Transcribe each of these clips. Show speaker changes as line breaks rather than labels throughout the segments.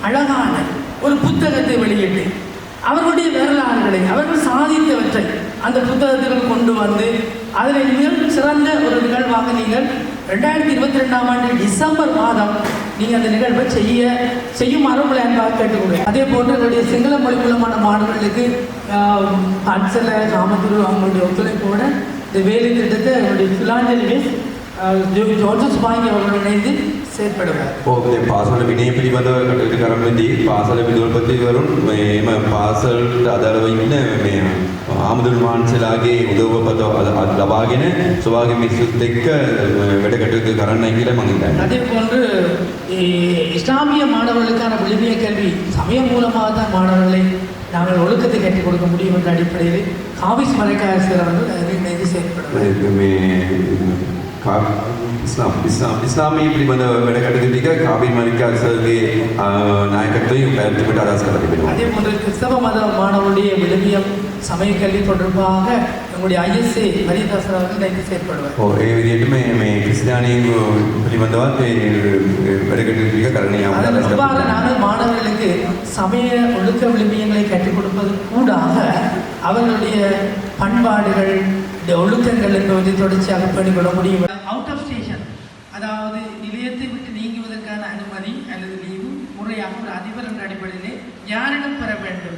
அழகான ஒரு புத்தகத்தை வெளியிட்டு அவர்களுடைய வரலாறுகளை அவர்கள் சாதித்தவற்றை அந்த புத்தகத்தில் கொண்டு வந்து அதில் மிக சிறந்த ஒரு நிகழ்வாக நீங்கள் 2022ஆம் ஆண்டு டிசம்பர் மாதம் நீங்கள் அந்த நிகழ்வை செய்யுமாறு உங்களை அன்பாக கேட்டுக்கொள்வேன். அதே போன்று என்னுடைய சிங்கள மொழி மூலமான மாணவர்களுக்கு அட்சல காமத்துரு அவங்களுடைய ஒத்துழைப்போட இந்த வேலை திட்டத்தை என்னுடைய ஃபிலாண்டலிஸ் ஜோர்ஜஸ் பாங்கி அவர்கள் இணைந்து செயற்படுவார்.
දැන් පාසල විනය පිළිබඳව කටයුතු කරමින්දී පාසල විදුහල්පතිවරුන් මේම පාසලට අදාළව ඉන්න මේ ආමුදුල් මාන්සලාගේ උදව්වපත ලබාගෙන සෝවාගේ මිනිස්සුත් එක්ක වැඩ කටයුතු කරන්නයි කියලා මම හිතන්නේ.
அதே போன்று இஸ்லாமிய மாணவர்களுக்கான விழுமிய கல்வி சமயம் மூலமாக தான் மாணவர்களை நாங்கள் ஒழுக்கத்தை கற்றுக் கொடுக்க முடியும் என்ற அடிப்படையில் காவிஸ் மலைக்காரர் அவர்கள் இணைந்து செயற்படுவார்.
ඉස්ලාමී පිළිබඳව වැඩ කටයුතු ටික කාබින් මලිකාසගේ නායකත්වයෙන් පැවැත්වීමට අදහස් කර තිබෙනවා.
அதே போன்று கிறிஸ்தவ மத மாணவருடைய விழுமியம் சமய கல்வி தொடர்பாக நம்முடைய ஐஎஸ்ஏ ஹரிதாசன் அவர்கள் இணைந்து செயற்படுவார்.
ඒ විදිහට මේ ක්‍රිස්තියානි පිළිබඳවත් වැඩ කටයුතු ටික කරන්න
යාම. நாங்கள் மாணவர்களுக்கு சமய ஒழுக்க விழுமியங்களை கற்றுக் கொடுப்பது கூடாக அவர்களுடைய பண்பாடுகள் ஒழுக்கங்கள் என்பதை தொடர்ச்சியாக பண்ணிக்கொள்ள முடியும். அவுட் ஆஃப் ஸ்டேஷன், அதாவது நிலையத்தை விட்டு நீங்குவதற்கான அனுமதி அல்லது லீவு முறையாக ஒரு அதிபர் என்ற அடிப்படையிலே யாரிடம் பெற வேண்டும்?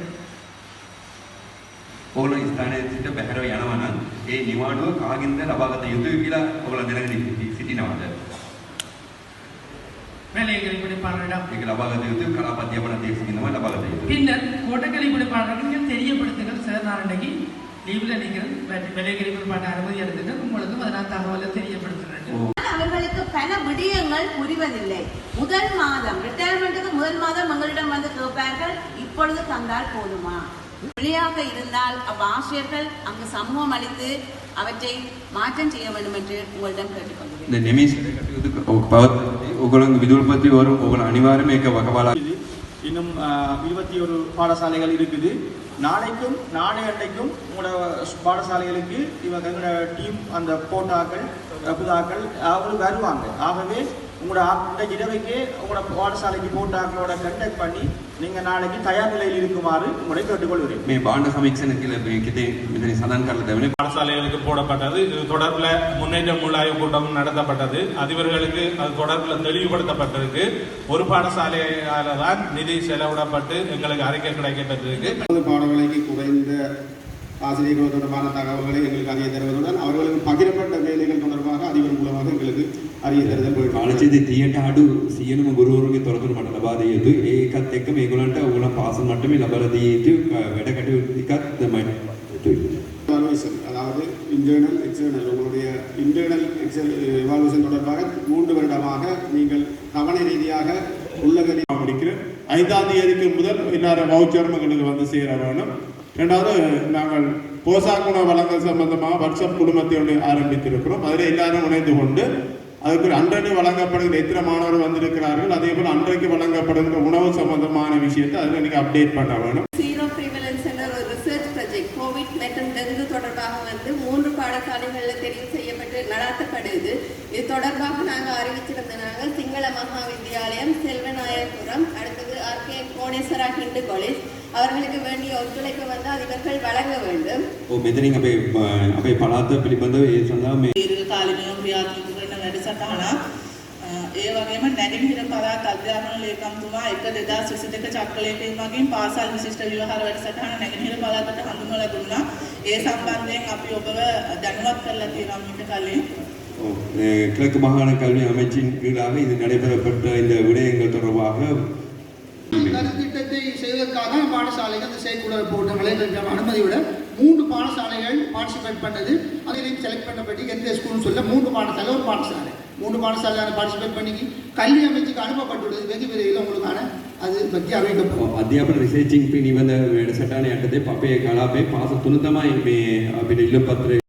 ඕගොල්ලෝ ස්ථානයේ සිට බැහැරව යනවා නම් ඒ නිවාඩුව කාගින්ද ලබාගත යුතුයි කියලා ඔයගොල්ලෝ දැනගෙන සිටිනවද?
வேலைகளை படிப்பாளரிடம்
ඒක ලබාගත යුතුයි කලාප අධ්‍යාපන අධ්‍යක්ෂකගෙන්ම ලබාගත යුතුයි.
பின்னர் கோட்டக்கலை படிப்பாளர்கள் தெரியப்படுத்துங்கள் சார், நான் அன்றைக்கு லீவில் நீங்கள் வேலைகளை படிப்பாளர் அனுமதி எடுத்துட்டு உங்களுக்கு அதனால் தகவலை தெரியப்படுத்துகிறேன்.
அவர்களுக்கு பல விடயங்கள் புரிவதில்லை. முதல் மாதம் ரிட்டையர்மெண்ட்டுக்கு முதல் மாதம் எங்களிடம் வந்து கேட்பார்கள், இப்பொழுது தந்தால் போதுமா? பிழையாக இருந்தால் ஆசிரியர்கள் அங்கு சமூகம் அளித்து அவற்றை மாற்றம் செய்ய வேண்டும் என்று உங்களிடம் கேட்டுக்கொள்கிறேன்.
ඔගොල්ලෝ විදුල්පතිවරු ඔයගොල්ලෝ අනිවාර්යයෙන්ම ඒක වකවාලා
இன்னும் 21 பாடசாலைகள் இருக்குது. நாளைக்கும் நாளை அன்றைக்கும் உங்களோட பாடசாலைகளுக்கு இவங்க எங்களோட டீம் அந்த போட்டாக்கள் புதாக்கள் அவங்களுக்கு வருவாங்க. ஆகவே உங்களோட அந்த இரவைக்கே உங்களோட பாடசாலைக்கு போட்டாக்களோட கண்டக்ட் பண்ணி நீங்கள் நாளைக்கு தயார் நிலையில் இருக்குமாறு உங்களை கேட்டுக்கொள்கிறேன்.
මේ බාණ්ඩ සමීක්ෂණ කියලා මෙතන සඳහන් කරලා තිබෙනවා.
பாடசாலைகளுக்கு போடப்பட்டது. இது தொடர்பில் முன்னேற்ற முள்ளாய்வு கூட்டம் நடத்தப்பட்டது. அதிபர்களுக்கு அது தொடர்பில் தெளிவுபடுத்தப்பட்டிருக்கு. ஒரு பாடசாலையால தான் நிதி செலவிடப்பட்டு எங்களுக்கு அறிக்கை கிடைக்கப்பட்டிருக்கு.
பாடங்களுக்கு குறைந்த ஆசிரியர்கள் தொடர்பான தகவல்களை எங்களுக்கு அறிய தருவதுடன் அவர்களுக்கு பகிரப்பட்ட வேலைகள் தொடர்பாக அதிபர் மூலமாக எங்களுக்கு அறிய தருதல்
කාලචේදී 30ට අඩු 100ම ගුරුවරුන්ගේ තොරතුරු මට ලබා දිය යුතුයි. ඒකත් එක්ක මේගොල්ලන්ට ඕගොල්ලන් පාසල් මට්ටමේ ලබා දී යුතු වැඩ කටයුතු ටිකක් තමයි යුතුයි.
அதாவது இன்டர்னல் எக்ஸ்டர்னல் உங்களுடைய இன்டர்னல் எவாலுவேஷன் தொடர்பாக 3 வருடமாக நீங்கள் கவன ரீதியாக உள்ளகரி
முடிக்கிறேன். 5ஆம் தேதிக்கு முதல் எல்லாரும் வவுச்சர் எங்களுக்கு வந்து சேர வேணும். ரெண்டாவது நாங்கள் போசாக்குண வழங்கல் சம்பந்தமாக வாட்ஸ்அப் குடும்பத்தை ஒன்று ஆரம்பித்திருக்கிறோம். அதில் எல்லாரும் இணைந்து கொண்டு அதுக்கு அன்றைக்கு வழங்கப்படுகிற எத்தனை மாணவர்கள் வந்திருக்கிறார்கள், அதே போல் அன்றைக்கு வழங்கப்படுகிற உணவு சம்பந்தமான விஷயத்தை அதில் நீங்கள் அப்டேட் பண்ண வேணும்.
ஜீரோ ப்ரிவலன்ஸ் என்ற ஒரு ரிசர்ச் ப்ராஜெக்ட் கோவிட் மற்றும் டெங்கு தொடர்பாக வந்து 3 பாடசாலைகளில் தெரிவு செய்யப்பட்டு நடாத்தப்படுது. இது தொடர்பாக நாங்கள் அறிவிச்சிருந்த நாங்கள் சிங்கள மகா வித்தியாலயம், செல்வநாயகபுரம், அடுத்தது ஆர்கே கோணேஸ்வரா ஹிந்து காலேஜ் அவர்களுக்கு வேண்டிய ஒத்துழைப்பு வந்து அதிபர்கள் வழங்க வேண்டும்.
මෙතනින් අපේ පළාත පිළිබඳව ඒ සඳහා මේ
කාලීනව ක්‍රියාත්මක කරන වැඩසටහනක්. ඒ වගේම නැගෙනහිර පළාත් අධ්‍යාපන ලේකම්තුමා 1/2022 චක්‍රලේඛනයෙන් මගින් පාසල් විශිෂ්ට විවහාර වැඩසටහන නැගෙනහිර පළාතට හඳුන්වලා දුන්නා. ඒ සම්බන්ධයෙන් අපි ඔබව දැනුවත් කරලා තියෙනවා මීට කලින්.
கிழக்கு மாகாண கல்வி அமைச்சின் கீழாக இது நடைபெறப்பட்ட இந்த விடயங்கள் தொடர்பாக
திட்டத்தை செய்வதற்காக பாடசாலைகள் அந்த செயற்குழு போட்டங்களை அனுமதியோட 3 பாடசாலைகள் பார்ட்டிசிபேட் பண்ணது. அதிலையும் செலக்ட் பண்ணப்பட்டு எந்த ஸ்கூல்னு சொல்ல 3 பாடசாலை ஒரு பாடசாலை 3 பாடசாலையான பார்ட்டிசிபேட் பண்ணி கல்வி அமைச்சுக்கு அனுப்பப்பட்டுள்ளது. வெகு விரைவில் உங்களுக்கான அது பற்றி அறிவிக்கப்படும்.
අධ්‍යාපන රිසර්චින් පිළිබඳ වැඩසටහන යටතේ අපේ කලාපේ පාසල් 3 තමයි මේ අපිට ඉල්ලුම් පත්‍රය